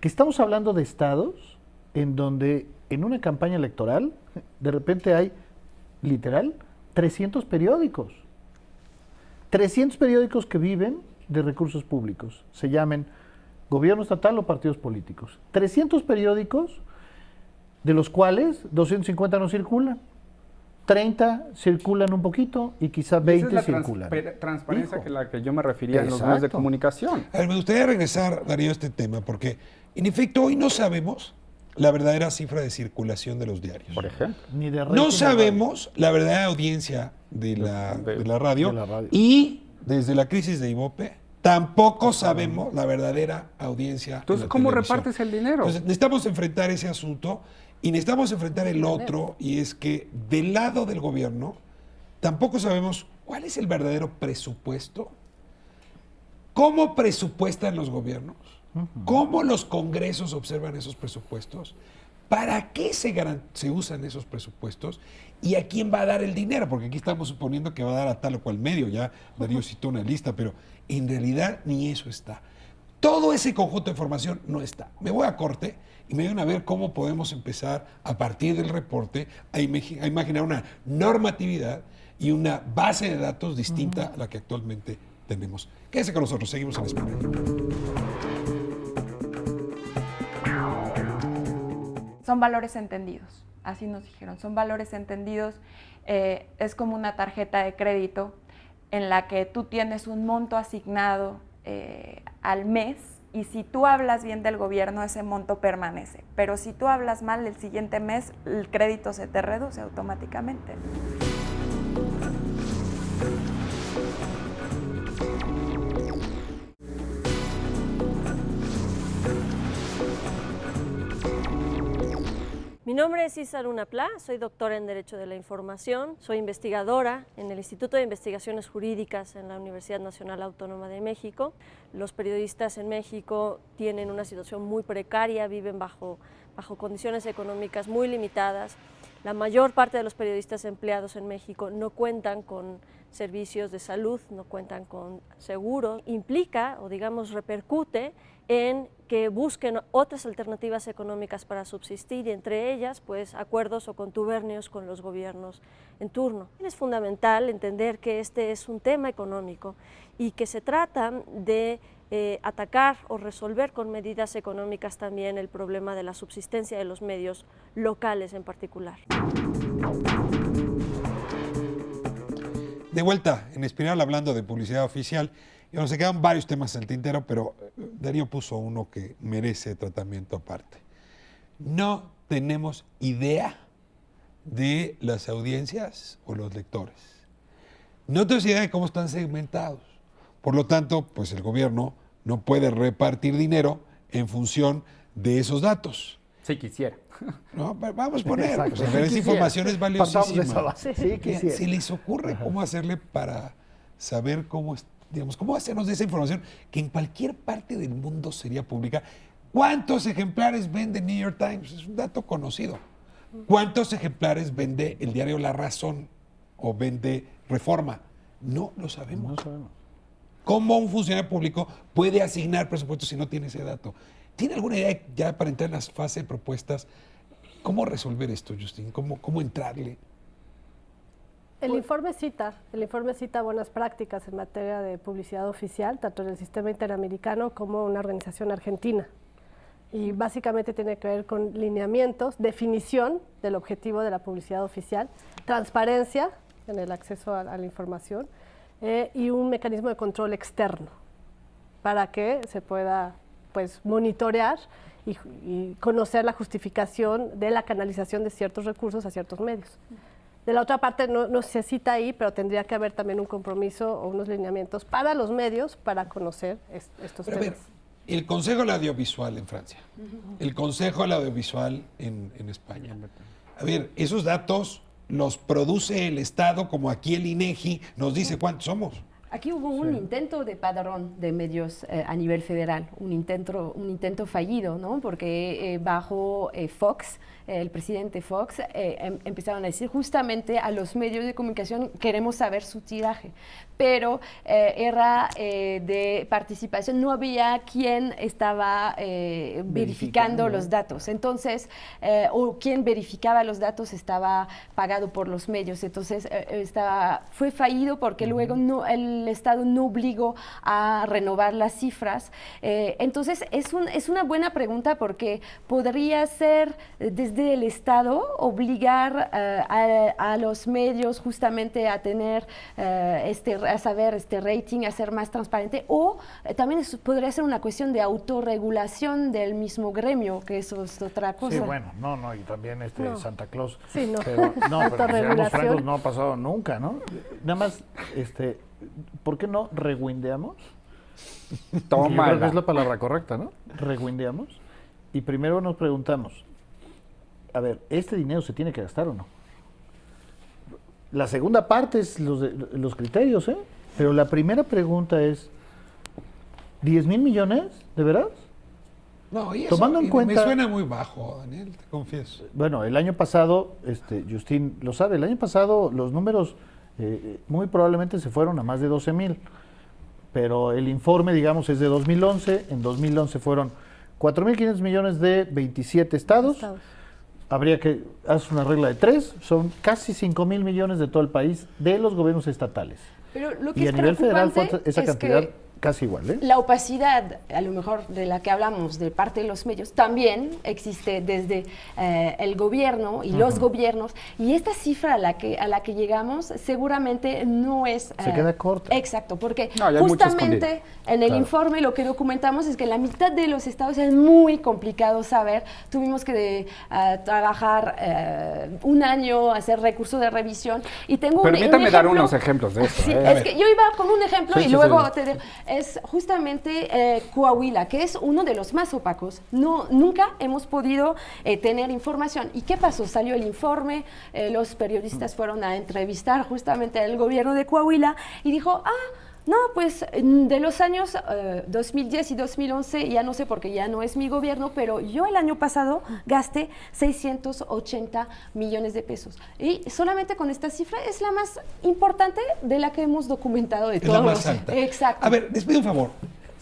que estamos hablando de estados en donde en una campaña electoral de repente hay, literal, 300 periódicos. 300 periódicos que viven de recursos públicos, se llamen gobierno estatal o partidos políticos. 300 periódicos, de los cuales 250 no circulan. 30 circulan un poquito y quizá 20 esa es la circulan. transparencia Hijo. que la que yo me refería en los medios de Exacto. comunicación. A ver, me gustaría regresar, Darío, a este tema, porque en efecto hoy no sabemos la verdadera cifra de circulación de los diarios. Por ejemplo. Ni de No rating, sabemos la verdadera audiencia de la radio, de la radio. y desde la crisis de Ibope tampoco sabemos la verdadera audiencia. Entonces, de la ¿cómo televisión. repartes el dinero? Entonces, necesitamos enfrentar ese asunto y necesitamos enfrentar el otro, y es que del lado del gobierno tampoco sabemos cuál es el verdadero presupuesto, cómo presupuestan los gobiernos, cómo los congresos observan esos presupuestos, para qué se usan esos presupuestos y a quién va a dar el dinero, porque aquí estamos suponiendo que va a dar a tal o cual medio, ya Darío citó una lista, pero en realidad ni eso está. Todo ese conjunto de información no está. Me voy a corte y me van a ver cómo podemos empezar a partir del reporte a imaginar una normatividad y una base de datos distinta a la que actualmente tenemos. Quédese con nosotros, seguimos en España. Son valores entendidos, así nos dijeron, son valores entendidos. Es como una tarjeta de crédito en la que tú tienes un monto asignado al mes, y si tú hablas bien del gobierno, ese monto permanece. Pero si tú hablas mal, el siguiente mes el crédito se te reduce automáticamente. Mi nombre es Isa Luna Pla, soy doctora en Derecho de la Información, soy investigadora en el Instituto de Investigaciones Jurídicas en la Universidad Nacional Autónoma de México. Los periodistas en México tienen una situación muy precaria, viven bajo condiciones económicas muy limitadas. La mayor parte de los periodistas empleados en México no cuentan con servicios de salud, no cuentan con seguro. Implica, o digamos repercute, en que busquen otras alternativas económicas para subsistir, y entre ellas pues acuerdos o contubernios con los gobiernos en turno. Es fundamental entender que este es un tema económico y que se trata de atacar o resolver con medidas económicas también el problema de la subsistencia de los medios locales en particular. De vuelta en Espiral, hablando de publicidad oficial, y bueno, se quedan varios temas en el tintero, pero Darío puso uno que merece tratamiento aparte. No tenemos idea de las audiencias o los lectores. No tenemos idea de cómo están segmentados. Por lo tanto, pues el gobierno no puede repartir dinero en función de esos datos. Si quisiera. No, vamos a poner, Exacto. pues, Sí esa quisiera. información es Partamos de esa valiosísima. base. Sí, quisiera. ¿Se les ocurre cómo hacerle para saber cómo, digamos, cómo hacernos de esa información que en cualquier parte del mundo sería pública? ¿Cuántos ejemplares vende New York Times? Es un dato conocido. ¿Cuántos ejemplares vende el diario La Razón o vende Reforma? No lo sabemos. No sabemos. ¿Cómo un funcionario público puede asignar presupuestos si no tiene ese dato? ¿Tiene alguna idea ya para entrar en la fase de propuestas? ¿Cómo resolver esto, Justin? ¿Cómo entrarle? El informe cita buenas prácticas en materia de publicidad oficial, tanto en el sistema interamericano como una organización argentina. Y básicamente tiene que ver con lineamientos, definición del objetivo de la publicidad oficial, transparencia en el acceso a la información y un mecanismo de control externo para que se pueda pues, monitorear y conocer la justificación de la canalización de ciertos recursos a ciertos medios. De la otra parte, no se cita ahí, pero tendría que haber también un compromiso o unos lineamientos para los medios para conocer estos Pero a ver, temas. el Consejo del Audiovisual en Francia, el Consejo del Audiovisual en España. A ver, esos datos los produce el Estado, como aquí el INEGI nos dice cuántos somos. Aquí hubo un intento de padrón de medios a nivel federal, un intento fallido, ¿no? Porque bajo Fox, el presidente Fox, empezaron a decir justamente a los medios de comunicación queremos saber su tiraje, pero era de participación, no había quien estaba verificando los datos, entonces, o quien verificaba los datos estaba pagado por los medios, entonces fue fallido porque luego el Estado no obligó a renovar las cifras. Entonces, es una buena pregunta porque podría ser desde el Estado obligar a los medios justamente a tener, a saber este rating, a ser más transparente, o también podría ser una cuestión de autorregulación del mismo gremio, que eso es otra cosa. Sí, bueno, y también Santa Claus. Sí, no. Pero seamos francos, Autorregulación. no ha pasado nunca, ¿no? Nada más, ¿por qué no rewindeamos? Yo creo que es la palabra correcta, ¿no? Rewindeamos. Y primero nos preguntamos, a ver, ¿este dinero se tiene que gastar o no? La segunda parte es los criterios, ¿eh? Pero la primera pregunta es, ¿10,000 millones? ¿De veras? No, y eso Tomando en cuenta, me suena muy bajo, Daniel, te confieso. Bueno, el año pasado, Justín lo sabe, el año pasado los números muy probablemente se fueron a más de 12,000, pero el informe, digamos, es de 2011, en 2011 fueron 4,500 millones de 27 estados. Habría que hacer una regla de 3, son casi 5,000 millones de todo el país, de los gobiernos estatales. Pero lo que Y es a nivel federal fue preocupante esa es cantidad que casi igual, ¿eh? la opacidad, a lo mejor de la que hablamos de parte de los medios, también existe desde el gobierno y los gobiernos, y esta cifra a la que llegamos seguramente no es... Se queda corta. Exacto, porque No, ya hay mucho justamente escondido. en el informe lo que documentamos es que en la mitad de los estados es muy complicado saber, tuvimos que trabajar un año, hacer recurso de revisión, y tengo Permítame un dar ejemplo. unos ejemplos de esto. Sí, A ver. es que yo iba con un ejemplo Sí, y sí, luego sí. es justamente Coahuila, que es uno de los más opacos. Nunca hemos podido tener información. ¿Y qué pasó? Salió el informe, los periodistas fueron a entrevistar justamente al gobierno de Coahuila y dijo, no, pues de los años 2010 y 2011, ya no sé porque ya no es mi gobierno, pero yo el año pasado gasté 680 millones de pesos. Y solamente con esta cifra es la más importante de la que hemos documentado de Es todos la los... más alta. Exacto. A ver, les pido un favor.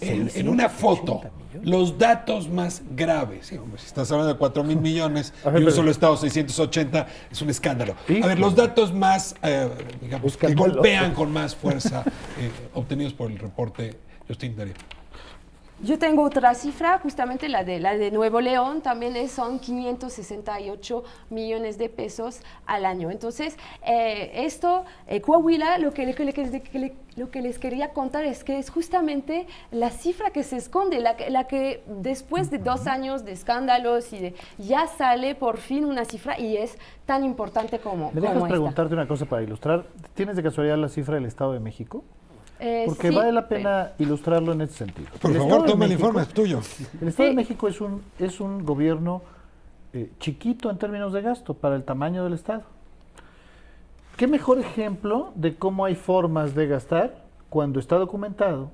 En una foto, los datos más graves. Sí, hombre, si estás hablando de 4,000 millones A ver, y un pero- solo estado 680, es un escándalo. Sí. A ver, los datos más, digamos, que Escandaloso. golpean con más fuerza, obtenidos por el reporte Justín Darío. Yo tengo otra cifra, justamente la de Nuevo León, también son 568 millones de pesos al año. Entonces, Coahuila, lo que les quería contar es que es justamente la cifra que se esconde, la que después de 2 años de escándalos ya sale por fin una cifra y es tan importante como ¿Me dejas esta. preguntarte una cosa para ilustrar? ¿Tienes de casualidad la cifra del Estado de México? Porque Sí, vale la pena ilustrarlo en ese sentido. Por El favor, Estado de toma el México- informe, es tuyo. El Estado de Sí. México es un gobierno chiquito en términos de gasto para el tamaño del Estado. ¿Qué mejor ejemplo de cómo hay formas de gastar cuando está documentado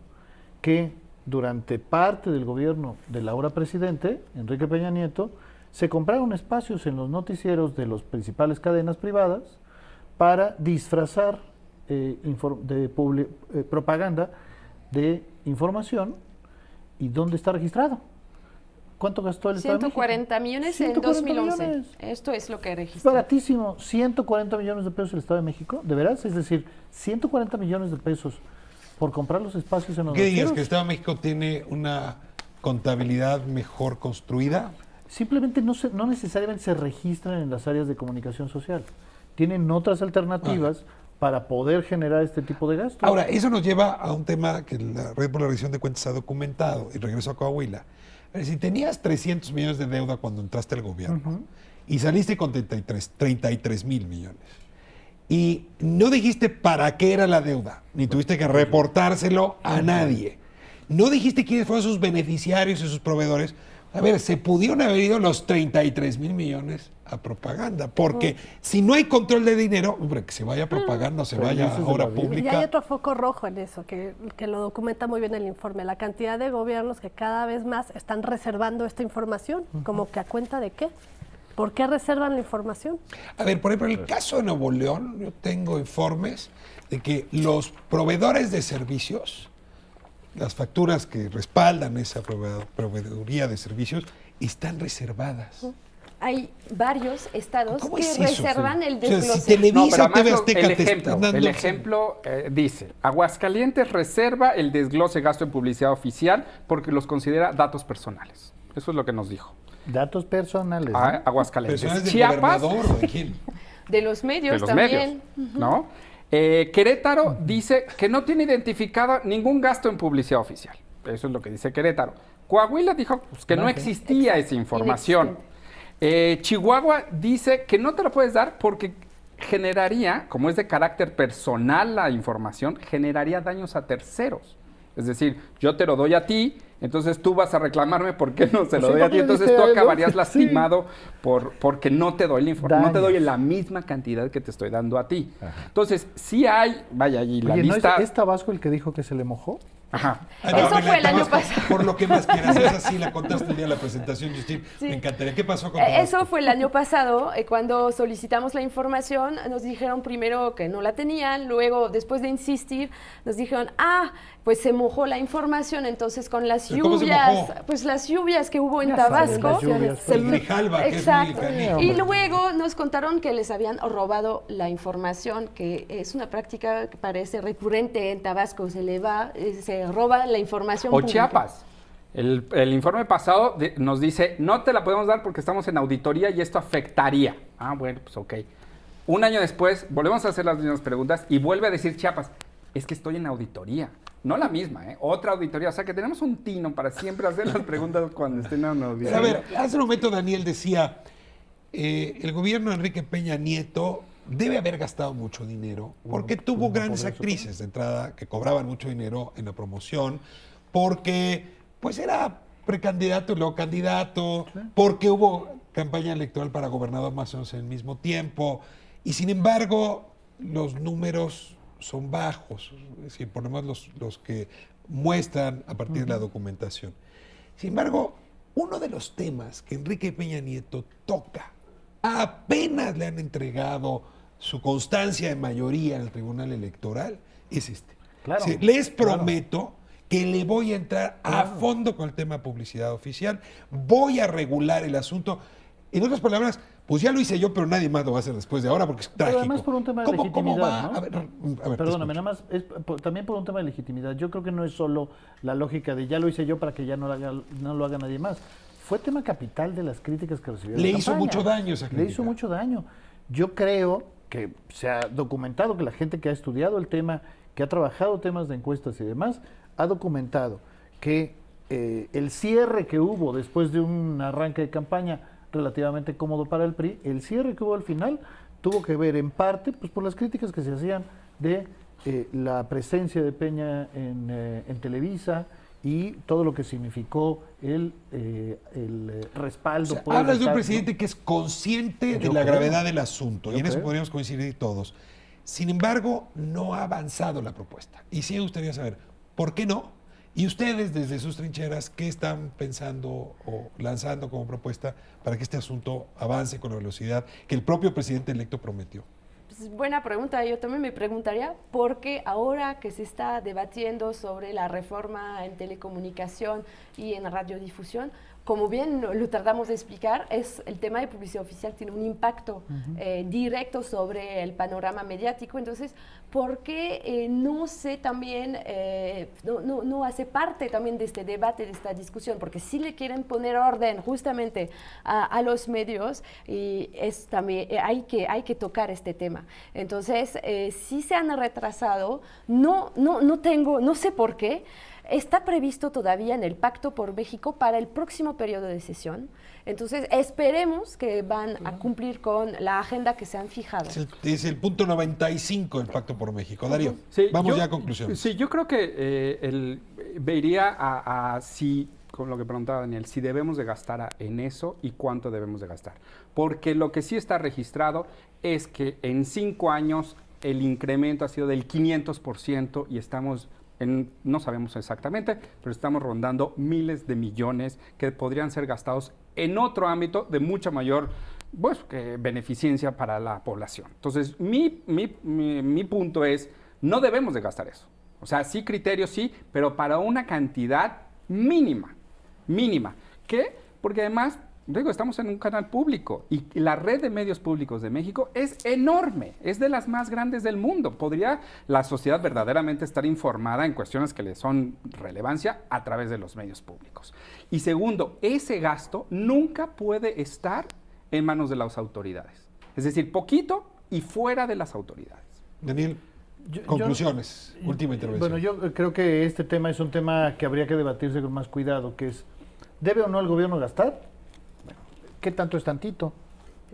que durante parte del gobierno del ahora presidente, Enrique Peña Nieto, se compraron espacios en los noticieros de las principales cadenas privadas para disfrazar propaganda de información? ¿Y dónde está registrado? ¿Cuánto gastó el Estado de México? 140 millones en 140 2011. millones. Esto es lo que Es registró. baratísimo, 140 millones de pesos el Estado de México, ¿de veras? Es decir, 140 millones de pesos por comprar los espacios en los ¿Qué digas? noticieros. ¿Que el Estado de México tiene una contabilidad mejor construida? Simplemente no necesariamente se registran en las áreas de comunicación social. Tienen otras alternativas para poder generar este tipo de gastos. Ahora, eso nos lleva a un tema que la Red por la Rendición de Cuentas ha documentado, y regreso a Coahuila. Si tenías 300 millones de deuda cuando entraste al gobierno y saliste con 33,000 millones y no dijiste para qué era la deuda, ni tuviste que reportárselo a nadie, no dijiste quiénes fueron sus beneficiarios y sus proveedores, A ver, se pudieron haber ido los 33,000 millones a propaganda, porque si no hay control de dinero, hombre, que se vaya a propaganda, se vaya a obra Y hay pública. otro foco rojo en eso, que lo documenta muy bien el informe, la cantidad de gobiernos que cada vez más están reservando esta información, como que a cuenta de qué. ¿Por qué reservan la información? A ver, por ejemplo, en el caso de Nuevo León, yo tengo informes de que los proveedores de servicios, las facturas que respaldan esa proveeduría de servicios, están reservadas. Hay varios estados ¿Cómo que es eso? reservan el O sea, desglose. si Televisa o pero TV además Azteca el te ejemplo, están dando... el ejemplo dice, Aguascalientes reserva el desglose gasto en publicidad oficial porque los considera datos personales. Eso es lo que nos dijo. Datos personales. ¿no? Aguascalientes. Personas del Chiapas, gobernador, ¿o de quién? De los medios de los también. medios, ¿no? Querétaro dice que no tiene identificado ningún gasto en publicidad oficial. Eso es lo que dice Querétaro. Coahuila dijo pues, que no existía esa información. Chihuahua dice que no te lo puedes dar porque generaría, como es de carácter personal la información, generaría daños a terceros. Es decir, yo te lo doy a ti, entonces tú vas a reclamarme por qué no se lo doy a ti. Entonces tú acabarías lastimado porque no te doy la información, no te doy la misma cantidad que te estoy dando a ti. Entonces, sí hay, vaya, y la Oye, lista... ¿no es Tabasco el que dijo que se le mojó? Ajá. Eso fue el año pasado. Por lo que más quieras, esa sí la contaste el día de la presentación, Justin. Sí. Me encantaría. ¿Qué pasó con Tabasco? Eso fue el año pasado, cuando solicitamos la información, nos dijeron primero que no la tenían, luego, después de insistir, nos dijeron, pues se mojó la información, entonces con las ¿Pero cómo se lluvias, mojó? pues las lluvias que hubo en Ya saben, Tabasco, las lluvias, se El Grijalba, que es muy exacto. canijo. Y luego nos contaron que les habían robado la información, que es una práctica que parece recurrente en Tabasco, se roba la información O pública. Chiapas. El informe pasado nos dice, no te la podemos dar porque estamos en auditoría y esto afectaría. Bueno, pues ok. Un año después, volvemos a hacer las mismas preguntas y vuelve a decir Chiapas, es que estoy en auditoría. No la misma, otra auditoría. O sea que tenemos un tino para siempre hacer las preguntas cuando estén en auditoría. A ver, hace un momento Daniel decía, el gobierno de Enrique Peña Nieto debe haber gastado mucho dinero porque tuvo grandes actrices de entrada que cobraban mucho dinero en la promoción, porque pues era precandidato y luego candidato, porque hubo campaña electoral para gobernador más o menos en el mismo tiempo, y sin embargo los números son bajos, es decir, por lo menos los que muestran a partir de la documentación. Sin embargo, uno de los temas que Enrique Peña Nieto toca, apenas le han entregado su constancia de mayoría en el Tribunal Electoral, es este. Claro, Sí, les prometo que le voy a entrar a fondo con el tema de publicidad oficial, voy a regular el asunto. En otras palabras, pues ya lo hice yo, pero nadie más lo va a hacer después de ahora porque es trágico. Pero además por un tema de ¿Cómo legitimidad, va? ¿no? A ver, Perdóname, te nada más, también por un tema de legitimidad. Yo creo que no es solo la lógica de ya lo hice yo para que ya no lo haga nadie más. Fue tema capital de las críticas que recibió. Le la hizo campaña. mucho daño esa Le crítica. hizo mucho daño. Yo creo que se ha documentado, que la gente que ha estudiado el tema, que ha trabajado temas de encuestas y demás, ha documentado que el cierre que hubo después de un arranque de campaña relativamente cómodo para el PRI, el cierre que hubo al final tuvo que ver en parte pues, por las críticas que se hacían de la presencia de Peña en Televisa y todo lo que significó el respaldo. O sea, por hablas de un el- presidente que es consciente de Yo la creo. gravedad del asunto, Yo y en eso creo. podríamos coincidir todos. Sin embargo, no ha avanzado la propuesta. Y sí me gustaría saber, ¿por qué no? Y ustedes, desde sus trincheras, ¿qué están pensando o lanzando como propuesta para que este asunto avance con la velocidad que el propio presidente electo prometió? Pues, buena pregunta. Yo también me preguntaría por qué ahora que se está debatiendo sobre la reforma en telecomunicación y en radiodifusión, como bien lo tratamos de explicar, el tema de publicidad oficial tiene un impacto directo sobre el panorama mediático. Entonces, ¿por qué no se también, no hace parte también de este debate, de esta discusión? Porque si le quieren poner orden justamente a los medios, y es también, hay que tocar este tema. Entonces, si se han retrasado, no sé por qué. Está previsto todavía en el Pacto por México para el próximo periodo de sesión. Entonces, esperemos que van a cumplir con la agenda que se han fijado. Es el punto 95 del Pacto por México. Darío, Sí, vamos ya a conclusiones. Sí, yo creo que vería a si con lo que preguntaba Daniel, si debemos de gastar en eso y cuánto debemos de gastar. Porque lo que sí está registrado es que en 5 años el incremento ha sido del 500% y estamos no sabemos exactamente, pero estamos rondando miles de millones que podrían ser gastados en otro ámbito de mucha mayor beneficencia para la población. Entonces, mi punto es, no debemos de gastar eso. O sea, sí criterios, sí, pero para una cantidad mínima. ¿Qué? Porque además, digo, estamos en un canal público y la red de medios públicos de México es enorme, es de las más grandes del mundo. ¿Podría la sociedad verdaderamente estar informada en cuestiones que le son relevancia a través de los medios públicos? Y segundo, ese gasto nunca puede estar en manos de las autoridades. Es decir, poquito y fuera de las autoridades. Daniel, conclusiones, última intervención. Bueno, yo creo que este tema es un tema que habría que debatirse con más cuidado, que es, ¿debe o no el gobierno gastar? Bueno, ¿qué tanto es tantito?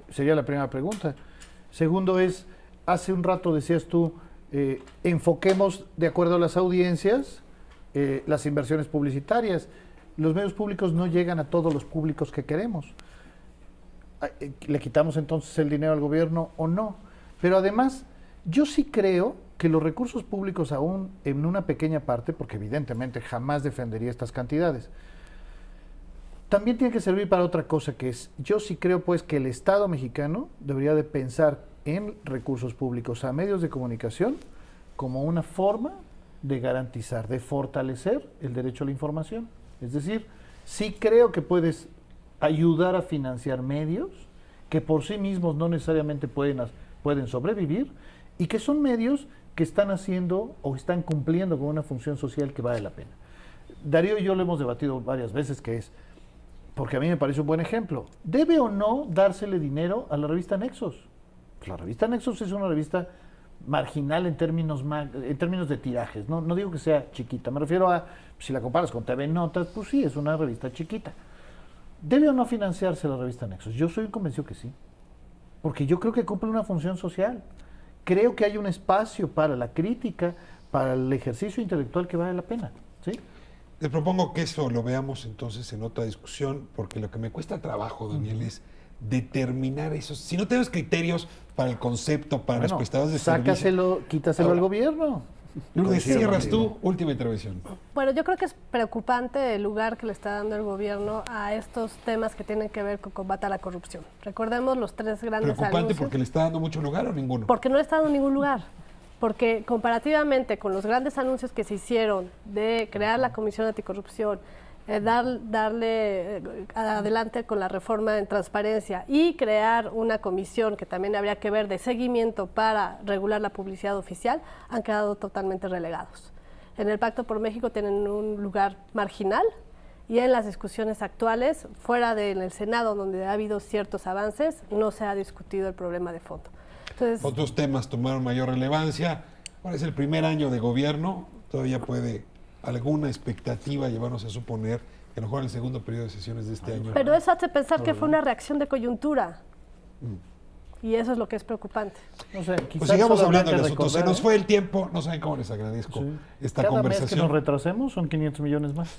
Sería la primera pregunta. Segundo es, hace un rato decías tú, enfoquemos de acuerdo a las audiencias las inversiones publicitarias. Los medios públicos no llegan a todos los públicos que queremos. ¿Le quitamos entonces el dinero al gobierno o no? Pero además, yo sí creo que los recursos públicos aún en una pequeña parte, porque evidentemente jamás defendería estas cantidades, también tiene que servir para otra cosa, que es, yo sí creo pues que el Estado mexicano debería de pensar en recursos públicos a medios de comunicación como una forma de garantizar, de fortalecer el derecho a la información. Es decir, sí creo que puedes ayudar a financiar medios que por sí mismos no necesariamente pueden sobrevivir y que son medios que están haciendo o están cumpliendo con una función social que vale la pena. Darío y yo lo hemos debatido varias veces, que es, porque a mí me parece un buen ejemplo, ¿debe o no dársele dinero a la revista Nexos? Pues la revista Nexos es una revista marginal en términos de tirajes, no digo que sea chiquita, me refiero a, si la comparas con TV Notas, pues sí, es una revista chiquita. ¿Debe o no financiarse la revista Nexos? Yo soy convencido que sí, porque yo creo que cumple una función social. Creo que hay un espacio para la crítica, para el ejercicio intelectual que vale la pena, ¿sí? Les propongo que eso lo veamos entonces en otra discusión, porque lo que me cuesta trabajo, Daniel, es determinar esos. Si no tenemos criterios para el concepto, para los prestadores de servicio. Quítaselo al gobierno. Lourdes, cierras tú, última intervención. Bueno, yo creo que es preocupante el lugar que le está dando el gobierno a estos temas que tienen que ver con combate a la corrupción. Recordemos los 3 grandes ¿Preocupante anuncios. porque le está dando mucho lugar o ninguno? Porque no le está dando ningún lugar. Porque comparativamente con los grandes anuncios que se hicieron de crear la Comisión Anticorrupción, darle adelante con la reforma en transparencia y crear una comisión que también habría que ver de seguimiento para regular la publicidad oficial, han quedado totalmente relegados. En el Pacto por México tienen un lugar marginal y en las discusiones actuales, fuera del Senado, donde ha habido ciertos avances, no se ha discutido el problema de fondo. Entonces, otros temas tomaron mayor relevancia. Ahora es el primer año de gobierno, todavía puede alguna expectativa llevarnos a suponer que a lo mejor en el segundo periodo de sesiones de este año. Pero eso hace pensar que fue una reacción de coyuntura. Y eso es lo que es preocupante. No sé, pues sigamos hablando del asunto. Se nos fue el tiempo. No saben cómo les agradezco esta Cada conversación. mes que nos retrasemos son 500 millones más.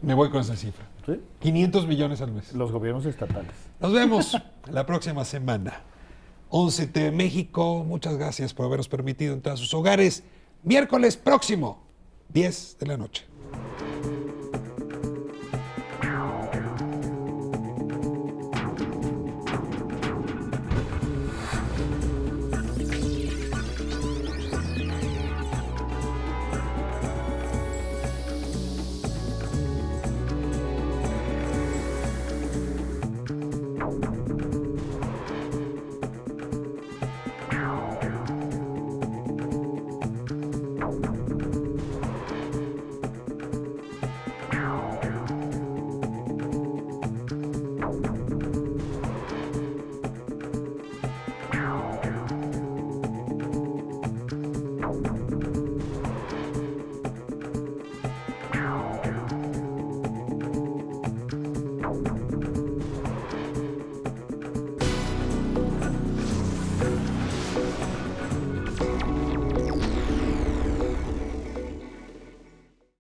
Me voy con esa cifra. ¿Sí? 500 millones al mes. Los gobiernos estatales. Nos vemos la próxima semana. 11 TV México, muchas gracias por habernos permitido entrar a sus hogares. Miércoles próximo, 10 de la noche.